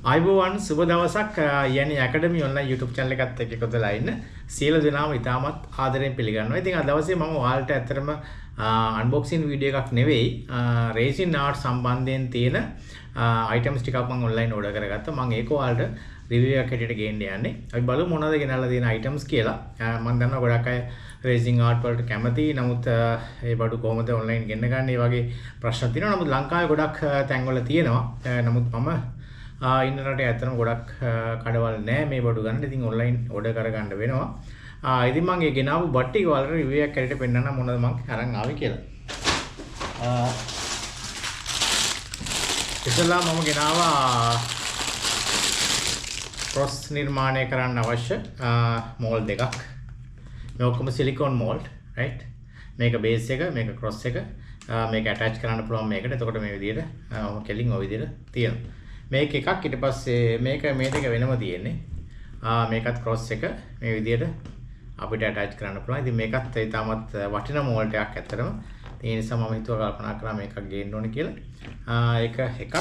ආයුබෝවන් සුබ දවසක් යන්නේ ඇකඩමි ඔන්ලයින් YouTube channel එකත් එක්ක එකතුලා ඉන්න සියලු දෙනාම ඉතාමත් ආදරෙන් පිළිගන්නවා. ඉතින් අද දවසේ මම ඔයාලට ඇත්තටම unboxing වීඩියෝ එකක් නෙවෙයි racing art සම්බන්ධයෙන් තියෙන items ටිකක් මම online order කරගත්තා. මම ඒක ඔයාලට review එකක් හැටියට ගේන්න යන්නේ. අපි බලමු මොනවද ගෙනල්ලා තියෙන items කියලා. මම දන්නවා ගොඩක් අය racing art වලට කැමති. නමුත් ඒ බඩු කොහොමද online ගෙන්න ගන්න? මේ වගේ ප්‍රශ්න තියෙනවා. නමුත් ලංකාවේ ගොඩක් තැන්වල තියෙනවා. නමුත් මම ඉන්න රටේ ඇත්තටම ගොඩක් කඩවල් නැහැ මේ බඩු ගන්න. ඉතින් ඔන්ලයින් ඕඩර් කරගන්න වෙනවා. ඉතින් මම ඒ ගෙනාවු බට් ටික වල රිවිව් එකක් කරලා පෙන්නන්න මොනවද මම අරන් ආවේ කියලා. ඉතලා මම ගෙනාවා ක්‍රොස් නිර්මාණය කරන්න අවශ්‍ය මෝල්ඩ් දෙකක්. මේ ඔක්කොම සිලිකෝන් මෝල්ඩ්, රයිට්? මේක බේස් එක, මේක ක්‍රොස් එක. මේක ඇටච් කරන්න පුළුවන් මේකට. එතකොට මේ විදිහට කෙලින් ඔය විදිහට තියෙනවා. මේක එකක් ඊට පස්සේ මේක මේ දෙක වෙනම තියෙන්නේ. මේකත් ක්‍රොස් එක මේ විදිහට අපිට ඇටච් කරන්න පුළුවන්. ඉතින් මේකත් ඊටමත් වටිනා මෝල්ඩ් එකක් ඇත්තටම. ඒ නිසා මම හිතුවා කල්පනා කරා මේකක් ගේන්න ඕනේ කියලා. ඒක එකක්.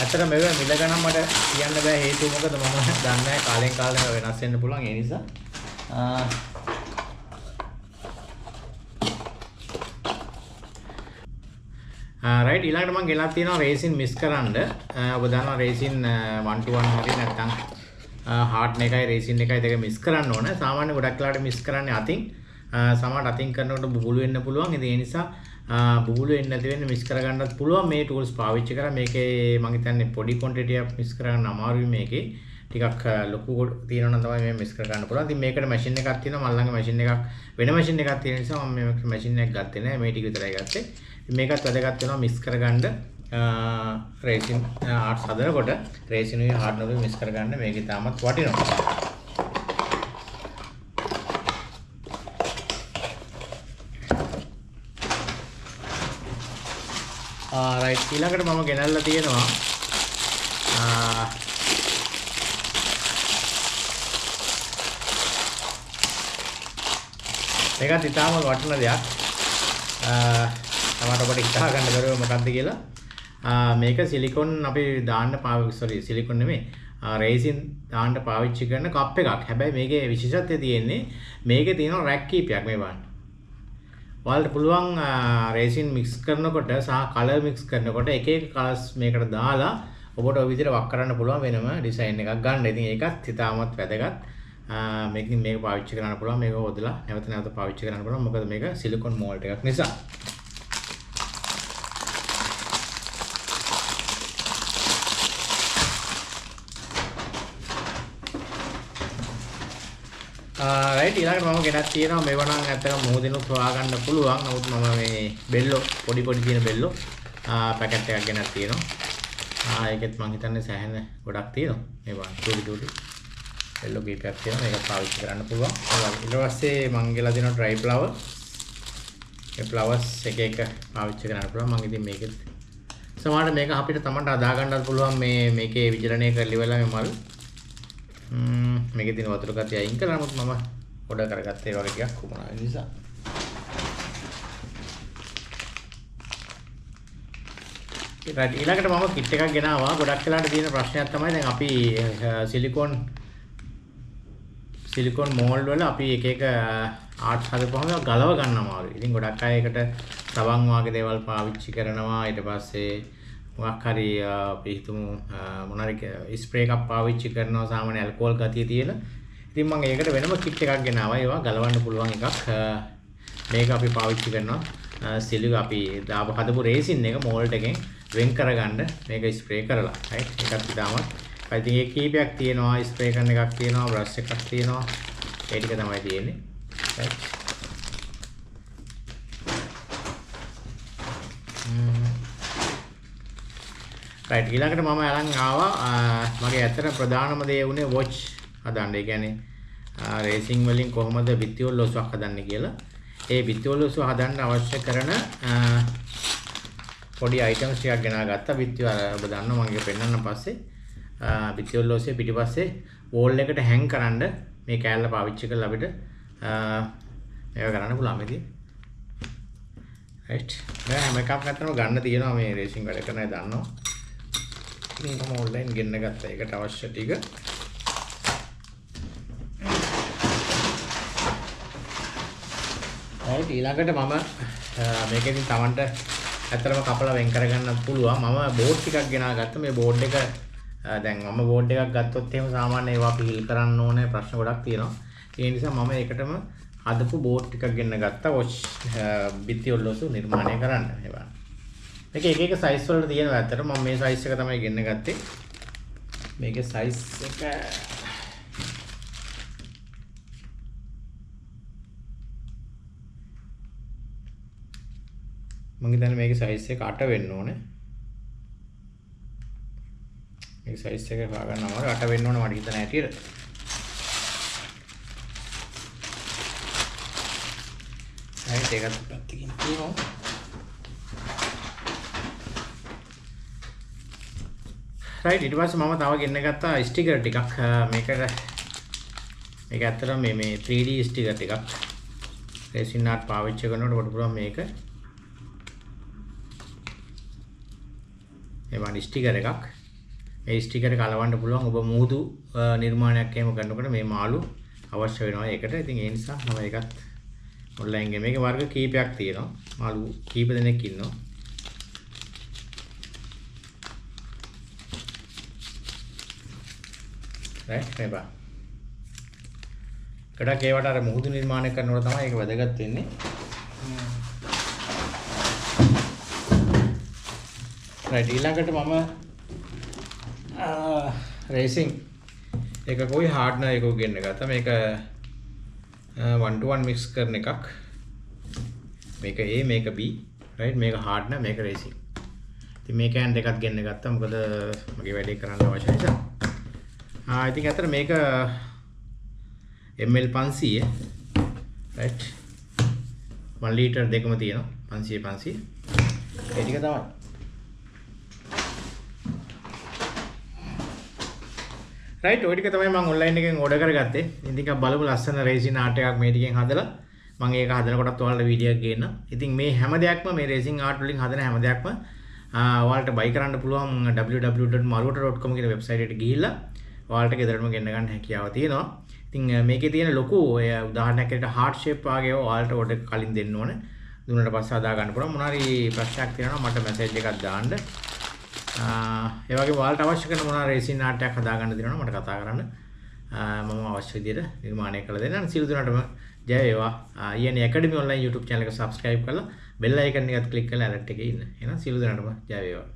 ඇත්තට මේව මිල ගණන් මට කියන්න බෑ හේතුව මොකද මම දන්නේ නැහැ කාලෙන් කාලෙට වෙනස් වෙන්න පුළුවන් ඒ නිසා. රයිට් ඊළඟට මම ගෙනත් තියෙනවා රේසින් මිස් කරන්න. ඔබ දන්නවා රේසින් 1 to 1 හරි නැත්නම් හાર્ඩ් එකයි රේසින් එකයි දෙක මිස් කරන්න ඕන. සාමාන්‍ය ගොඩක් වෙලාවට මිස් කරන්නේ අතින්. සමහරට අතින් කරනකොට බුබුලු වෙන්න පුළුවන්. ඉතින් ඒ නිසා බුබුලු වෙන්නේ නැති වෙන්න මිස් කරගන්නත් පුළුවන් මේ ටූල්ස් පාවිච්චි කරා. මේකේ මම හිතන්නේ පොඩි ක්වොන්ටිටි එකක් මිස් කරගන්න අමාරුයි මේකේ. ටිකක් ලොකු තියෙනවා නම් තමයි මේ මිස් කර ගන්න පුළුවන්. ඉතින් මේකට මැෂින් එකක් තියෙනවා. මල් ළඟ මැෂින් එකක් වෙන මැෂින් එකක් තියෙන නිසා මම මේ මැෂින් එක ගත්තේ නැහැ. මේ ටික විතරයි ගත්තේ. මේකත් වැදගත් වෙනවා මිස් කරගන්න රේසින් ආර්ට්ස් හදනකොට රේසින් උයි හાર્ඩ් නෝබල් මිස් කරගන්න මේක ඉතාමත් වටිනවා. රයිට් ඊළඟට මම ගෙනල්ලා තියෙනවා මේකත් ඉතාම වටින දෙයක්. තමයි ඔබට හිතා ගන්න බැරුව මොකක්ද කියලා. මේක සිලිකොන් අපි දාන්න සිලිකොන් නෙමෙයි රේසින් දාන්න පාවිච්චි කරන කප් එකක්. හැබැයි මේකේ විශේෂත්වය තියෙන්නේ මේකේ තියෙන රැක් කීපයක් මේ බලන්න. ඔයාලට පුළුවන් රේසින් මික්ස් කරනකොට සහ කලර් මික්ස් කරනකොට එක එක කලර්ස් මේකට දාලා ඔබට ඔය විදිහට වක් කරන්න පුළුවන් වෙනම ඩිසයින් එකක් ගන්න. ඉතින් ඒකත් ඉතාමත් වැදගත්. මේක පාවිච්චි කරන්න පුළුවන්. මේක හොදලා නැවත නැවත පාවිච්චි කරන්න පුළුවන්. මොකද මේක සිලිකොන් මෝල්ඩ් එකක් නිසා. රයිට් ඊළඟට මම ගෙනත් තියෙනවා මේව නම් ඇත්තටම මොහොතිනුත් හොයාගන්න පුළුවන්. නමුත් මම මේ බෙල්ලෝ පොඩි තියෙන බෙල්ලෝ පැකට් එකක් ගෙනත් තියෙනවා. ඒකෙත් මම හිතන්නේ සෑහෙන ගොඩක් තියෙනවා. මේ බලන්න චූටි බෙල්ලෝ කීපයක් තියෙනවා. මේක පාවිච්චි කරන්න පුළුවන්. ඊට පස්සේ මම ගෙලා දෙනවා ඩ්‍රයි ෆ්ලවර්. ඒ ෆ්ලවර්ස් එක එක පාවිච්චි කරන්න පුළුවන්. මම ඉතින් මේකෙත් සමහරවිට මේක අපිට තමන්ට අදා ගන්නත් පුළුවන්. මේකේ විජලනය කරලි වෙලා මේ මල් මේකේ තියෙන වතුර ගතිය අයින් කරලා නමුත් මම ඔඩර් කරගත්තේ ඒ වගේ ටිකක් වුණා ඒ නිසා. ඊළඟට මම කිට් එකක් ගෙනාවා. ගොඩක් වෙලාට තියෙන ප්‍රශ්නයක් තමයි දැන් අපි සිලිකොන් මෝල්ඩ් වල අපි එක එක ආර්ට්ස් හදපුවම ගලව ගන්න අමාරුයි. ඉතින් ගොඩක් අය ඒකට සබන් වගේ දේවල් පාවිච්චි කරනවා. ඊට පස්සේ මොකක් හරි අපි හිතමු මොනාරි ස්ප්‍රේ එකක් පාවිච්චි කරනවා සාමාන්‍ය ඇල්කොහොල් ගතිය තියෙන. ඉතින් මම ඒකට වෙනම කිට් එකක් ගෙනාවා. ඒවා ගලවන්න පුළුවන් එකක්. මේක අපි පාවිච්චි කරනවා සිලික අපි හදපු රේසින් එක මෝල්ඩ් එකෙන් වෙන් කරගන්න මේක ස්ප්‍රේ කරලා. රයිට් ඒකත් ඉතාමත්. ඉතින් ඒ කීපයක් තියෙනවා. ස්ප්‍රේ කරන එකක් තියෙනවා, බ්‍රෂ් එකක් තියෙනවා. ඒ ටික තමයි තියෙන්නේ. රයිට් රයිට් ඊළඟට මම අරන් ආවා මගේ ඇත්තට ප්‍රධානම දේ උනේ වොච් හදන්න. ඒ කියන්නේ රේසින් වලින් කොහොමද බිත්තිවල ලොස්සක් හදන්නේ කියලා. ඒ බිත්තිවල ලොස්ස හදන්න අවශ්‍ය කරන පොඩි අයිටම්ස් ටිකක් ගෙනාගත්තා. බිත්තිය ඔබ දන්නවා මම ඒක පෙන්නන්න පස්සේ බිත්තිවල ලොස්සේ පිටිපස්සේ වෝල් එකට හැං කරන්න මේ කෑල්ල පාවිච්චි කරලා අපිට මේක කරන්න පුළුවන් මේ තියෙන්නේ. right. දැන් හැම එකක් නැත්නම් ගන්න තියෙනවා මේ රේසින් වැඩ කරන අය දන්නවා. ඉතින් මම ඔන්ලයින් ගෙන්න ගත්තා. ඒකට අවශ්‍ය ටික. right. ඊළඟට මම මේකෙන් Tamanට ඇත්තටම කපලා වෙන් කරගන්නත් පුළුවන්. මම බෝඩ් ටිකක් ගෙනා ගත්තා. මේ බෝඩ් එක දැන් මම බෝඩ් එකක් ගත්තොත් එහෙම සාමාන්‍ය ඒවා පිහිල් කරන්න ඕනේ ප්‍රශ්න ගොඩක් තියෙනවා. ඒ නිසා මම ඒකටම අදපු බෝඩ් ටිකක් ගෙන්න ගත්තා. වොච් බිත්ති ඔල්ලෝසු නිර්මාණය කරන්න. ඒවා. මේක එක එක සයිස් වල තියෙනවා ඇත්තට. මම මේ සයිස් එක තමයි ගෙන්න ගත්තේ. මේකේ සයිස් එක මම හිතන්නේ මේකේ සයිස් එක 8 වෙන්න ඕනේ. මේ සයිස් එක හොයාගන්න අමාරුයි. 8 වෙන්න ඕනේ මට හිතන හැටියට. right ඒකත් පැත්තකින් තියෙනවා. right ඊට පස්සේ මම තව ගෙන්න ගත්තා ස්ටිකර් ටිකක්. මේක ඇත්තටම මේ 3D ස්ටිකර් ටිකක්. රේසින් ආර්ට් පාවිච්චි කරනකොට කොට පුළුවන් මේක. මේ වань ස්ටිකර් එකක්. මේ ස්ටිකර් එක අලවන්න පුළුවන්. ඔබ මුහුදු නිර්මාණයක් එහෙම කරනකොට මේ මාළු අවශ්‍ය වෙනවා ඒකට. ඉතින් ඒ නිසා මම ඒකත් ඔන්ලයින් ගේ මේකේ වර්ග කීපයක් තියෙනවා. මාළු කීප දෙනෙක් ඉන්නවා. right මේවා. ගොඩක් ඒවට අර මුහුදු නිර්මාණය කරනකොට තමයි ඒක වැදගත් වෙන්නේ. right ඊළඟට මම රේසින් එක කොයි හાર્ඩ්නර් එකක් ගෙන්න ගත්තා. මේක 1-to-1 mix කරන එකක්. මේක A මේක B. right මේක හાર્ඩ්නර් මේක රේසින්. ඉතින් මේ කෑන් දෙකක් ගෙන්න ගත්තා. මොකද මගේ වැඩේ කරන්න අවශ්‍ය නිසා. ඉතින් අතර මේක ml 500 right 1 ලීටර් දෙකම තියෙනවා 500 ඒ ටික තමයි. right ඔය ටික තමයි මම ඔන්ලයින් එකෙන් ඕඩර් කරගත්තේ. ඉතින් බලමු ලස්සන රේසින් ආර්ට් එකක් මේ ටිකෙන් හදලා මම ඒක හදනකොටත් ඔයාලට වීඩියෝ එකක් ගේන්න. ඉතින් මේ හැම දෙයක්ම මේ රේසින් ආර්ට් වලින් හදන හැම දෙයක්ම ඔයාලට බයි කරන්න පුළුවන් www.maruwata.com කියන වෙබ්සයිට් එකට ගිහිල්ලා ඔයාලට ගෙදරටම ගෙන්න ගන්න හැකියාව තියෙනවා. ඉතින් මේකේ තියෙන ලොකු ඔය උදාහරණයක් ඇරෙට heart shape වගේ ඔයාලට ඕඩර් කලින් දෙන්න ඕනේ. දුන්නාට පස්සේ හදා ගන්න පුළුවන්. මොනවා හරි ප්‍රශ්නයක් තියෙනවා මට මැසේජ් එකක් දාන්න. ඒ වගේ ඔයාලට අවශ්‍ය කරන මොනවා රේසින් ආර්ට් එකක් හදා ගන්න දෙනවා මට කතා කරන්න. මම අවශ්‍ය විදිහට නිර්මාණය කරලා දෙන්නම්. සියලු දෙනාටම ජය වේවා. ඊයනේ ඇකඩමි ඔන්ලයින් YouTube channel එක subscribe කරලා bell icon එකත් click කරලා alert එකේ ඉන්න. එහෙනම් සියලු දෙනාටම ජය වේවා.